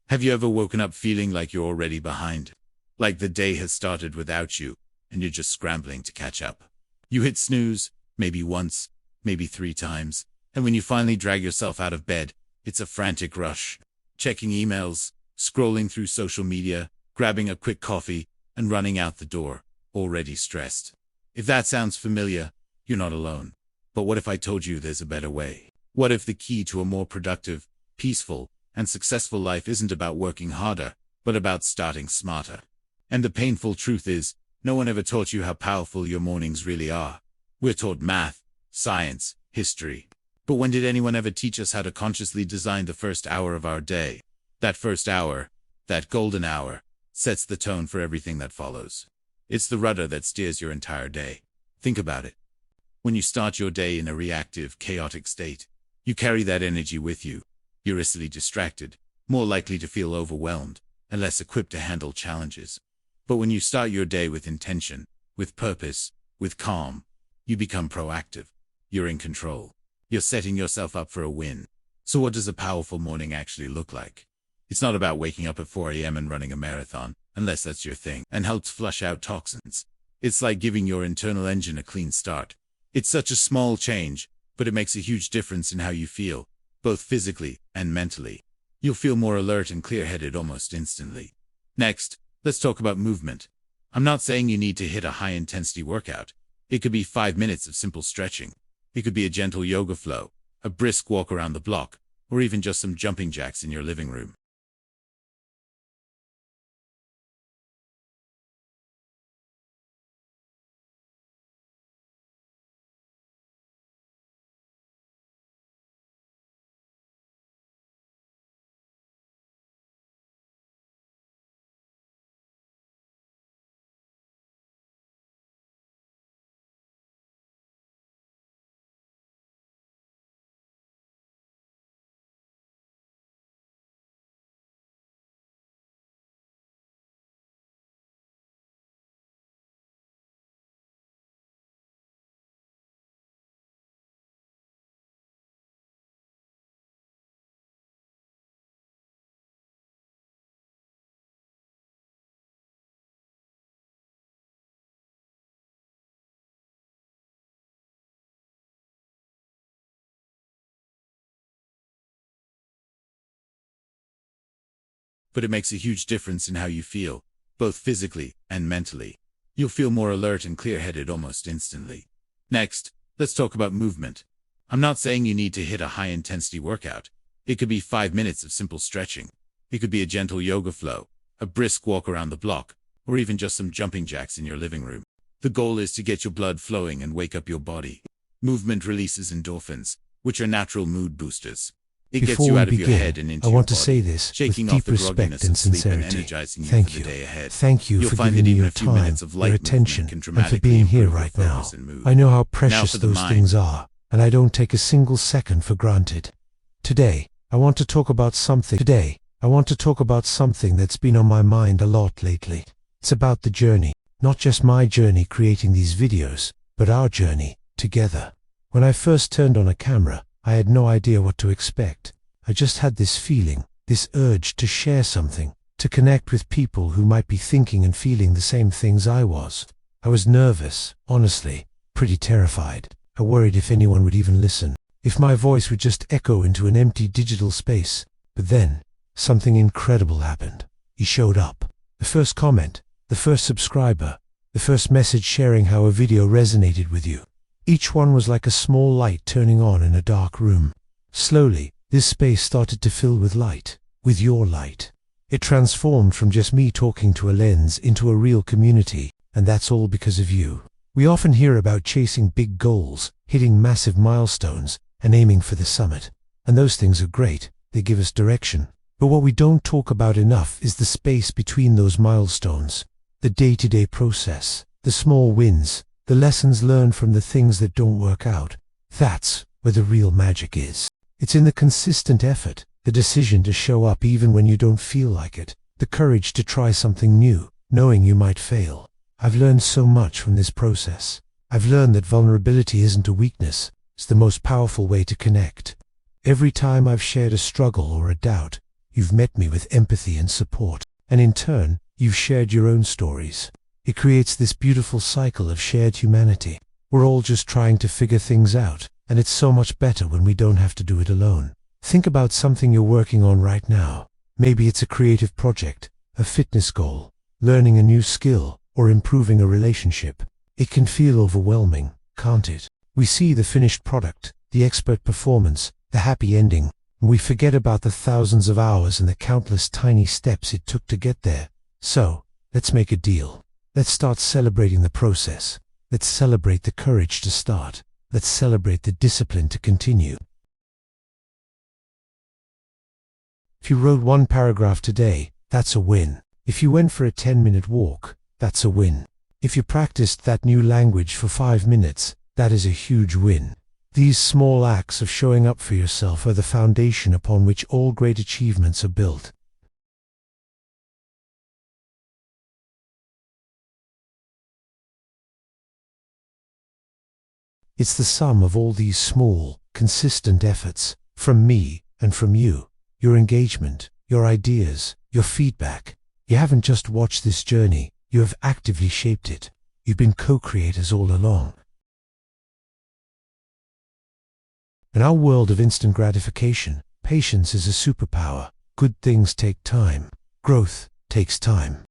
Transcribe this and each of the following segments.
Have you ever woken up feeling like you're already behind? Like the day has started without you, and you're just scrambling to catch up? You hit snooze, maybe once, maybe 3 times, and when you finally drag yourself out of bed, it's a frantic rush. Checking emails, scrolling through social media, grabbing a quick coffee, and running out the door, already stressed. If that sounds familiar, you're not alone. But what if I told you there's a better way? What if the key to a more productive, peaceful, and successful life isn't about working harder, but about starting smarter? And the painful truth is, no one ever taught you how powerful your mornings really are. We're taught math, science, history. But when did anyone ever teach us how to consciously design the first hour of our day? That first hour, that golden hour, sets the tone for everything that follows. It's the rudder that steers your entire day. Think about it. When you start your day in a reactive, chaotic state, you carry that energy with you. You're easily distracted, more likely to feel overwhelmed, and less equipped to handle challenges. But when you start your day with intention, with purpose, with calm, you become proactive. You're in control. You're setting yourself up for a win. So what does a powerful morning actually look like? It's not about waking up at 4 a.m. and running a marathon, unless that's your thing, and helps flush out toxins. It's like giving your internal engine a clean start. It's such a small change, but it makes a huge difference in how you feel, both physically and mentally. You'll feel more alert and clear-headed almost instantly. Next, let's talk about movement. I'm not saying you need to hit a high-intensity workout. It could be 5 minutes of simple stretching. It could be a gentle yoga flow, a brisk walk around the block, or even just some jumping jacks in your living room. But it makes a huge difference in how you feel, both physically and mentally. You'll feel more alert and clear-headed almost instantly. Next, let's talk about movement. I'm not saying you need to hit a high-intensity workout. It could be 5 minutes of simple stretching. It could be a gentle yoga flow, a brisk walk around the block, or even just some jumping jacks in your living room. The goal is to get your blood flowing and wake up your body. Movement releases endorphins, which are natural mood boosters. It gets you out of your head and into your body. I want to say this with deep respect and sincerity. Thank you. Thank you for giving me your time, your attention, and for being here right now. I know how precious those things are, and I don't take a single second for granted. Today, I want to talk about something that's been on my mind a lot lately. It's about the journey, not just my journey creating these videos, but our journey together. When I first turned on a camera, I had no idea what to expect. I just had this feeling, this urge to share something, to connect with people who might be thinking and feeling the same things I was. I was nervous, honestly, pretty terrified. I worried if anyone would even listen, if my voice would just echo into an empty digital space. But then, something incredible happened. He showed up. The first comment, the first subscriber, the first message sharing how a video resonated with you. Each one was like a small light turning on in a dark room. Slowly, this space started to fill with light, with your light. It transformed from just me talking to a lens into a real community, and that's all because of you. We often hear about chasing big goals, hitting massive milestones, and aiming for the summit. And those things are great, they give us direction. But what we don't talk about enough is the space between those milestones, the day-to-day process, the small wins, the lessons learned from the things that don't work out. That's where the real magic is. It's in the consistent effort, the decision to show up even when you don't feel like it, the courage to try something new, knowing you might fail. I've learned so much from this process. I've learned that vulnerability isn't a weakness, it's the most powerful way to connect. Every time I've shared a struggle or a doubt, You've met me with empathy and support, and in turn, you've shared your own stories. It creates this beautiful cycle of shared humanity. We're all just trying to figure things out, and it's so much better when we don't have to do it alone. Think about something you're working on right now. Maybe it's a creative project, a fitness goal, learning a new skill, or improving a relationship. It can feel overwhelming, can't it? We see the finished product, the expert performance, the happy ending, and we forget about the thousands of hours and the countless tiny steps it took to get there. So, let's make a deal. Let's start celebrating the process. Let's celebrate the courage to start. Let's celebrate the discipline to continue. If you wrote one paragraph today, that's a win. If you went for a 10-minute walk, that's a win. If you practiced that new language for 5 minutes, that is a huge win. These small acts of showing up for yourself are the foundation upon which all great achievements are built. It's the sum of all these small, consistent efforts, from me and from you. Your engagement, your ideas, your feedback. You haven't just watched this journey, you have actively shaped it. You've been co-creators all along. In our world of instant gratification, patience is a superpower. Good things take time. Growth takes time.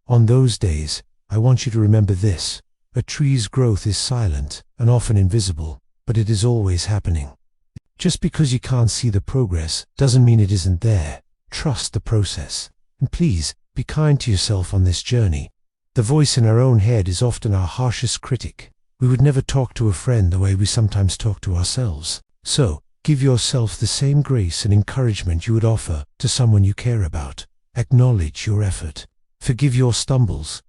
On those days, I want you to remember this. A tree's growth is silent and often invisible, but it is always happening. Just because you can't see the progress doesn't mean it isn't there. Trust the process. And please, be kind to yourself on this journey. The voice in our own head is often our harshest critic. We would never talk to a friend the way we sometimes talk to ourselves. So, give yourself the same grace and encouragement you would offer to someone you care about. Acknowledge your effort. Forgive your stumbles.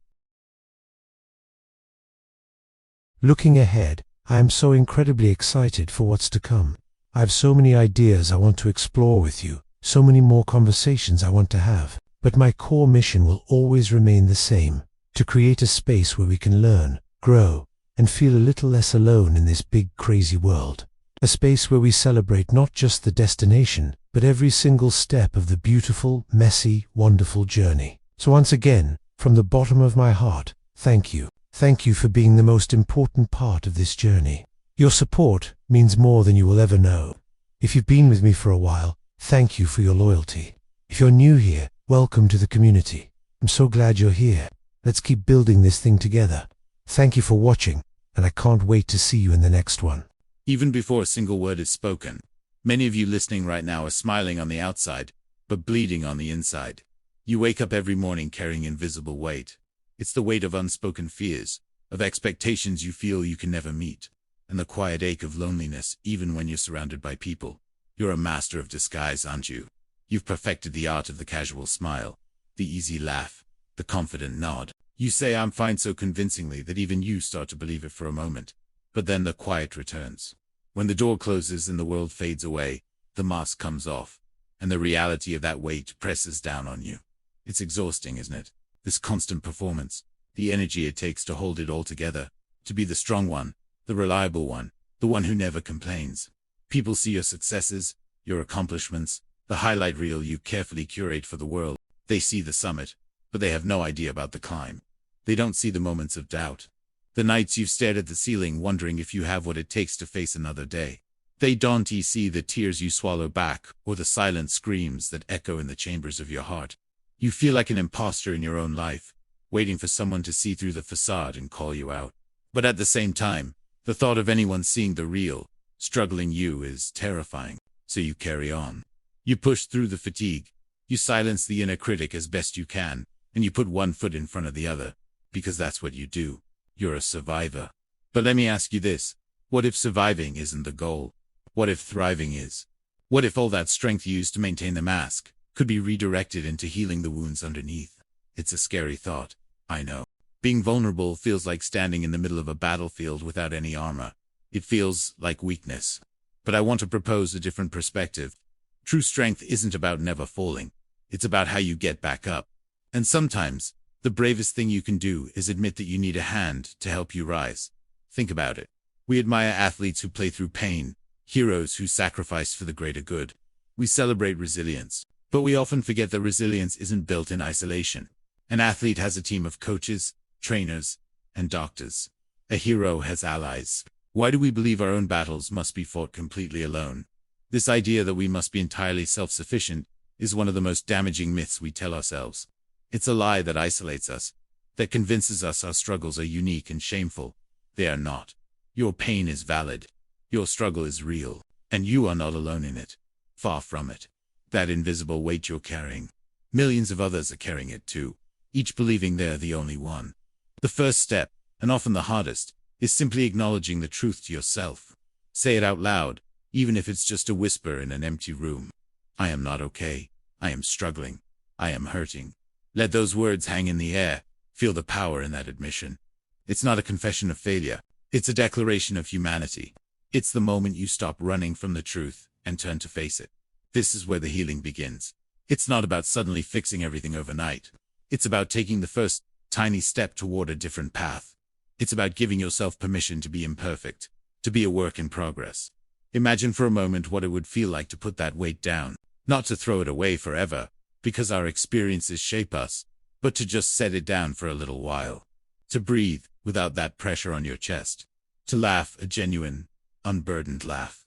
Looking ahead, I am so incredibly excited for what's to come. I have so many ideas I want to explore with you, so many more conversations I want to have, but my core mission will always remain the same, to create a space where we can learn, grow, and feel a little less alone in this big, crazy world. A space where we celebrate not just the destination, but every single step of the beautiful, messy, wonderful journey. So once again, from the bottom of my heart, thank you. Thank you for being the most important part of this journey. Your support means more than you will ever know. If you've been with me for a while, thank you for your loyalty. If you're new here, welcome to the community. I'm so glad you're here. Let's keep building this thing together. Thank you for watching, and I can't wait to see you in the next one. Even before a single word is spoken, many of you listening right now are smiling on the outside, but bleeding on the inside. You wake up every morning carrying invisible weight. It's the weight of unspoken fears, of expectations you feel you can never meet, and the quiet ache of loneliness even when you're surrounded by people. You're a master of disguise, aren't you? You've perfected the art of the casual smile, the easy laugh, the confident nod. You say I'm fine so convincingly that even you start to believe it for a moment. But then the quiet returns. When the door closes and the world fades away, the mask comes off, and the reality of that weight presses down on you. It's exhausting, isn't it? This constant performance, the energy it takes to hold it all together, to be the strong one, the reliable one, the one who never complains. People see your successes, your accomplishments, the highlight reel you carefully curate for the world. They see the summit, but they have no idea about the climb. They don't see the moments of doubt, the nights you've stared at the ceiling wondering if you have what it takes to face another day. They don't see the tears you swallow back, or the silent screams that echo in the chambers of your heart. You feel like an imposter in your own life, waiting for someone to see through the facade and call you out. But at the same time, the thought of anyone seeing the real, struggling you is terrifying. So you carry on. You push through the fatigue. You silence the inner critic as best you can, and you put one foot in front of the other, because that's what you do. You're a survivor. But let me ask you this. What if surviving isn't the goal? What if thriving is? What if all that strength used to maintain the mask could be redirected into healing the wounds underneath? It's a scary thought, I know. Being vulnerable feels like standing in the middle of a battlefield without any armor. It feels like weakness. But I want to propose a different perspective. True strength isn't about never falling. It's about how you get back up. And sometimes, The bravest thing you can do is admit that you need a hand to help you rise. Think about it. We admire athletes who play through pain, heroes who sacrifice for the greater good. We celebrate resilience, but we often forget that resilience isn't built in isolation. An athlete has a team of coaches, trainers, and doctors. A hero has allies. Why do we believe our own battles must be fought completely alone? This idea that we must be entirely self-sufficient is one of the most damaging myths we tell ourselves. It's a lie that isolates us, that convinces us our struggles are unique and shameful. They are not. Your pain is valid. Your struggle is real, and you are not alone in it. Far from it. That invisible weight you're carrying, millions of others are carrying it too, each believing they're the only one. The first step, and often the hardest, is simply acknowledging the truth to yourself. Say it out loud, even if it's just a whisper in an empty room. I am not okay. I am struggling. I am hurting. Let those words hang in the air. Feel the power in that admission. It's not a confession of failure. It's a declaration of humanity. It's the moment you stop running from the truth and turn to face it. This is where the healing begins. It's not about suddenly fixing everything overnight. It's about taking the first tiny step toward a different path. It's about giving yourself permission to be imperfect, to be a work in progress. Imagine for a moment what it would feel like to put that weight down, not to throw it away forever, because our experiences shape us, but to just set it down for a little while. To breathe without that pressure on your chest. To laugh a genuine, unburdened laugh.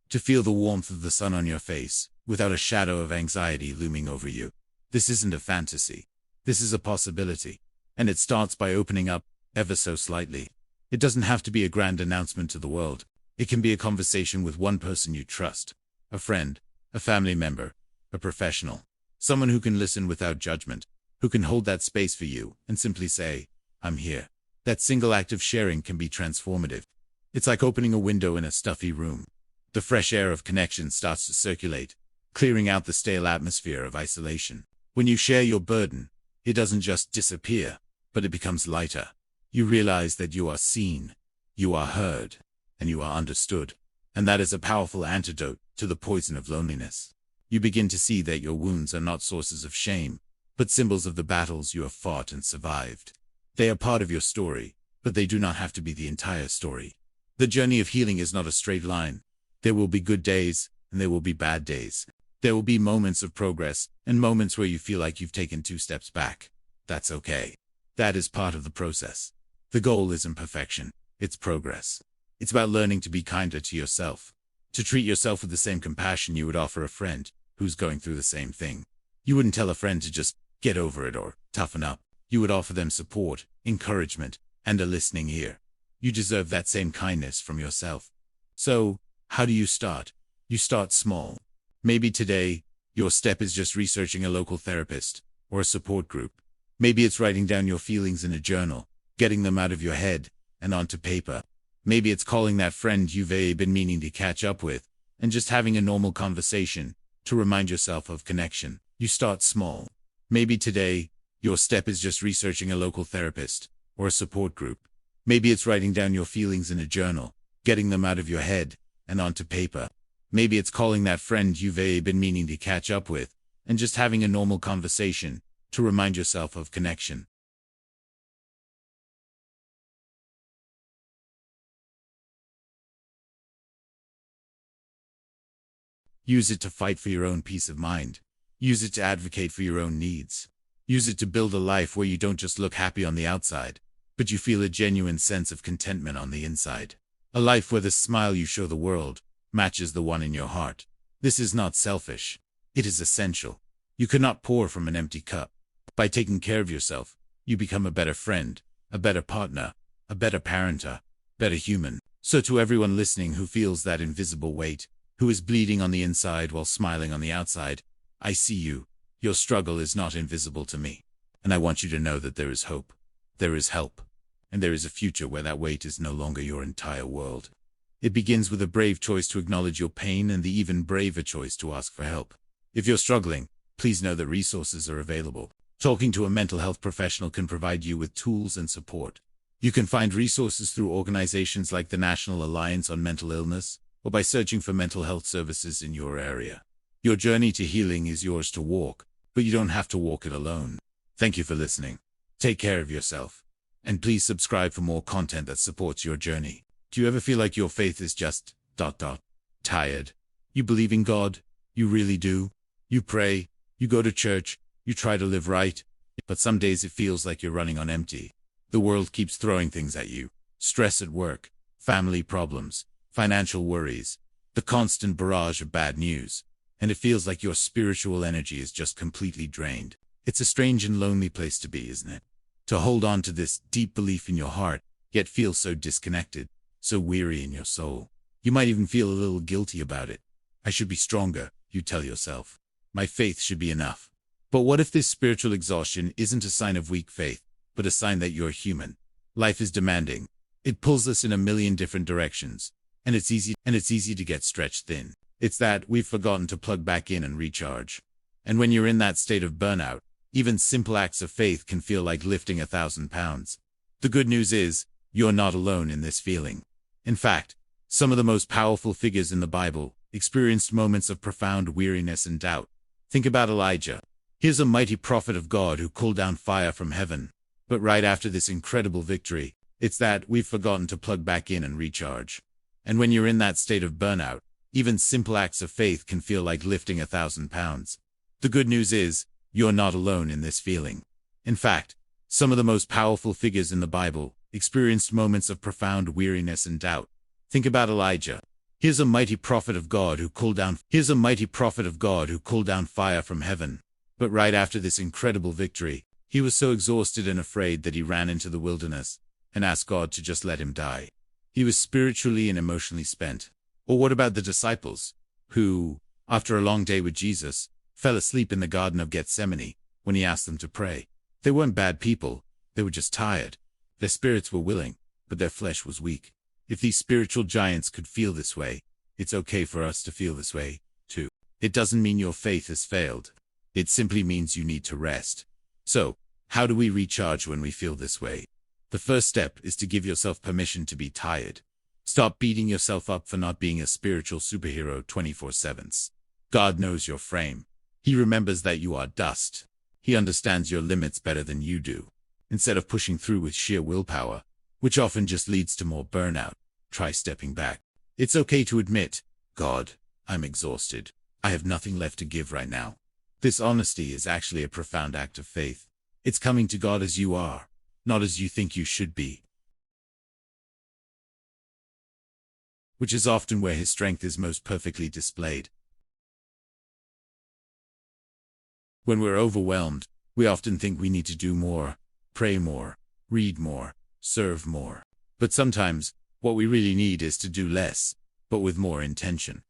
To feel the warmth of the sun on your face, without a shadow of anxiety looming over you. This isn't a fantasy. This is a possibility. And it starts by opening up, ever so slightly. It doesn't have to be a grand announcement to the world. It can be a conversation with one person you trust. A friend, a family member, a professional. Someone who can listen without judgment, who can hold that space for you and simply say, I'm here. That single act of sharing can be transformative. It's like opening a window in a stuffy room. The fresh air of connection starts to circulate, clearing out the stale atmosphere of isolation. When you share your burden, it doesn't just disappear, but it becomes lighter. You realize that you are seen, you are heard, and you are understood. And that is a powerful antidote to the poison of loneliness. You begin to see that your wounds are not sources of shame, but symbols of the battles you have fought and survived. They are part of your story, but they do not have to be the entire story. The journey of healing is not a straight line. There will be good days, and there will be bad days. There will be moments of progress, and moments where you feel like you've taken 2 steps back. That's okay. That is part of the process. The goal isn't perfection, it's progress. It's about learning to be kinder to yourself, to treat yourself with the same compassion you would offer a friend who's going through the same thing. You wouldn't tell a friend to just get over it or toughen up. You would offer them support, encouragement, and a listening ear. You deserve that same kindness from yourself. So, how do you start? You start small. Maybe today, your step is just researching a local therapist or a support group. Maybe it's writing down your feelings in a journal, getting them out of your head and onto paper. Maybe it's calling that friend you've been meaning to catch up with and just having a normal conversation to remind yourself of connection. You start small. Maybe today, your step is just researching a local therapist or a support group. Maybe it's writing down your feelings in a journal, getting them out of your head and onto paper. Maybe it's calling that friend you've been meaning to catch up with and just having a normal conversation to remind yourself of connection. Use it to fight for your own peace of mind. Use it to advocate for your own needs. Use it to build a life where you don't just look happy on the outside, but you feel a genuine sense of contentment on the inside. A life where the smile you show the world matches the one in your heart. This is not selfish. It is essential. You cannot pour from an empty cup. By taking care of yourself, you become a better friend, a better partner, a better parent, a better human. So to everyone listening who feels that invisible weight, who is bleeding on the inside while smiling on the outside, I see you. Your struggle is not invisible to me. And I want you to know that there is hope. There is help. And there is a future where that weight is no longer your entire world. It begins with a brave choice to acknowledge your pain and the even braver choice to ask for help. If you're struggling, please know that resources are available. Talking to a mental health professional can provide you with tools and support. You can find resources through organizations like the National Alliance on Mental Illness, or by searching for mental health services in your area. Your journey to healing is yours to walk, but you don't have to walk it alone. Thank you for listening. Take care of yourself. And please subscribe for more content that supports your journey. Do you ever feel like your faith is just ... tired? You believe in God, you really do. You pray, you go to church, you try to live right, but some days it feels like you're running on empty. The world keeps throwing things at you. Stress at work, family problems, financial worries, the constant barrage of bad news, and it feels like your spiritual energy is just completely drained. It's a strange and lonely place to be, isn't it? To hold on to this deep belief in your heart, yet feel so disconnected, so weary in your soul. You might even feel a little guilty about it. I should be stronger, you tell yourself. My faith should be enough. But what if this spiritual exhaustion isn't a sign of weak faith, but a sign that you're human? Life is demanding. It pulls us in a million different directions, and it's easy to get stretched thin. It's that we've forgotten to plug back in and recharge. And when you're in that state of burnout, even simple acts of faith can feel like lifting 1,000 pounds. The good news is, you're not alone in this feeling. In fact, some of the most powerful figures in the Bible experienced moments of profound weariness and doubt. Think about Elijah. Here's a mighty prophet of God who called down fire from heaven. But right after this incredible victory, it's that we've forgotten to plug back in and recharge. And when you're in that state of burnout, even simple acts of faith can feel like lifting 1,000 pounds. The good news is, you're not alone in this feeling. In fact, some of the most powerful figures in the Bible experienced moments of profound weariness and doubt. Think about Elijah. Here's a mighty prophet of God who called down fire from heaven. But right after this incredible victory, he was so exhausted and afraid that he ran into the wilderness and asked God to just let him die. He was spiritually and emotionally spent. Or what about the disciples, who, after a long day with Jesus, fell asleep in the Garden of Gethsemane when he asked them to pray? They weren't bad people, they were just tired. Their spirits were willing, but their flesh was weak. If these spiritual giants could feel this way, it's okay for us to feel this way, too. It doesn't mean your faith has failed. It simply means you need to rest. So, how do we recharge when we feel this way? The first step is to give yourself permission to be tired. Stop beating yourself up for not being a spiritual superhero 24/7. God knows your frame. He remembers that you are dust. He understands your limits better than you do. Instead of pushing through with sheer willpower, which often just leads to more burnout, try stepping back. It's okay to admit, God, I'm exhausted. I have nothing left to give right now. This honesty is actually a profound act of faith. It's coming to God as you are, not as you think you should be. Which is often where his strength is most perfectly displayed. When we're overwhelmed, we often think we need to do more, pray more, read more, serve more. But sometimes, what we really need is to do less, but with more intention.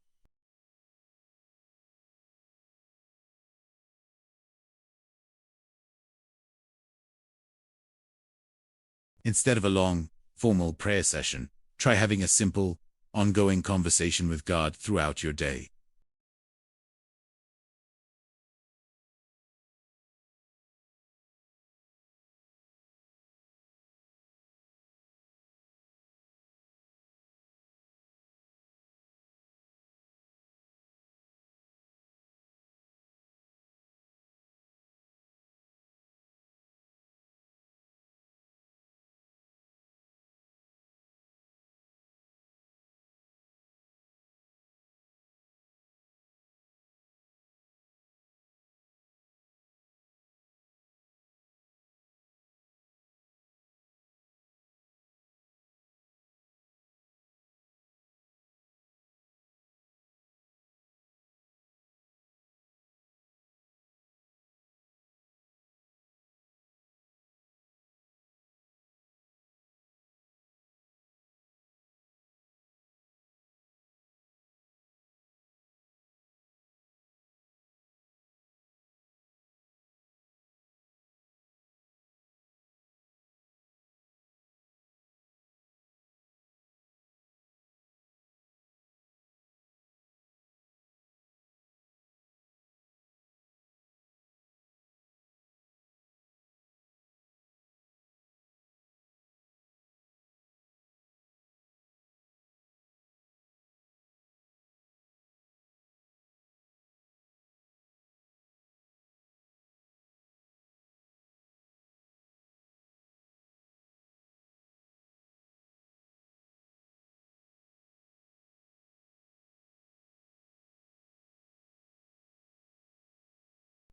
Instead of a long, formal prayer session, try having a simple, ongoing conversation with God throughout your day.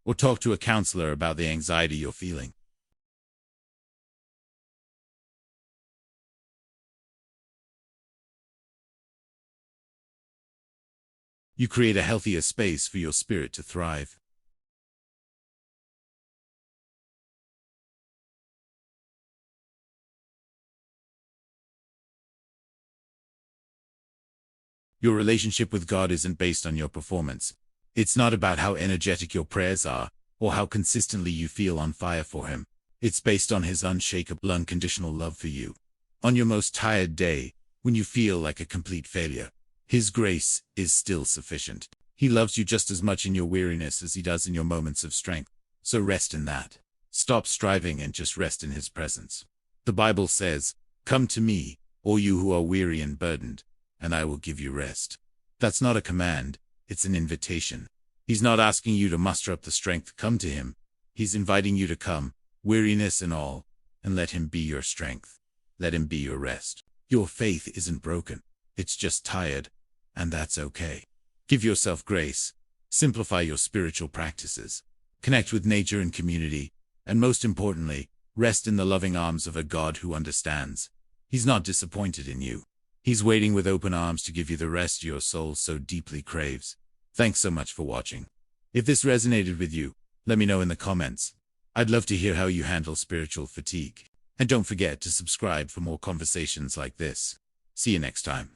or talk to a counselor about the anxiety you're feeling. You create a healthier space for your spirit to thrive. Your relationship with God isn't based on your performance. It's not about how energetic your prayers are, or how consistently you feel on fire for Him. It's based on His unshakable, unconditional love for you. On your most tired day, when you feel like a complete failure, His grace is still sufficient. He loves you just as much in your weariness as He does in your moments of strength. So rest in that. Stop striving and just rest in His presence. The Bible says, "Come to me, all you who are weary and burdened, and I will give you rest." That's not a command, it's an invitation. He's not asking you to muster up the strength to come to Him. He's inviting you to come, weariness and all, and let Him be your strength. Let Him be your rest. Your faith isn't broken. It's just tired, and that's okay. Give yourself grace. Simplify your spiritual practices. Connect with nature and community, and most importantly, rest in the loving arms of a God who understands. He's not disappointed in you. He's waiting with open arms to give you the rest your soul so deeply craves. Thanks so much for watching. If this resonated with you, let me know in the comments. I'd love to hear how you handle spiritual fatigue. And don't forget to subscribe for more conversations like this. See you next time.